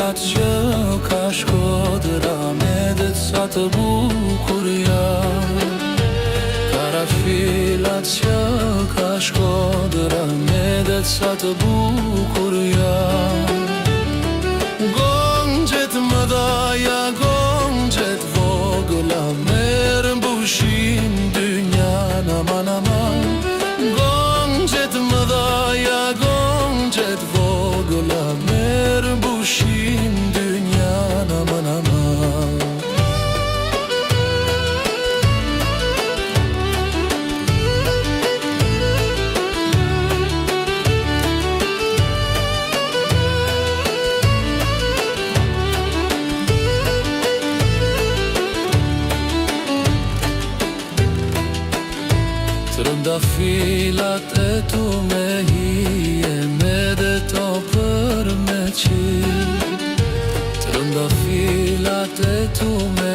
filat që ka Shkodra, me det sa të bukur janë. Karafilat që ka Shkodra, me det sa të bukur janë. Gongjet më dhaja, gongjet vogla, merë mbushim dynjan aman aman. Gongjet më dhaja, gongjet vogla, merë mbushim dynjan aman aman. Trëndafilat e tu me hije, me dhe to për me qi. Trëndafilat e tu me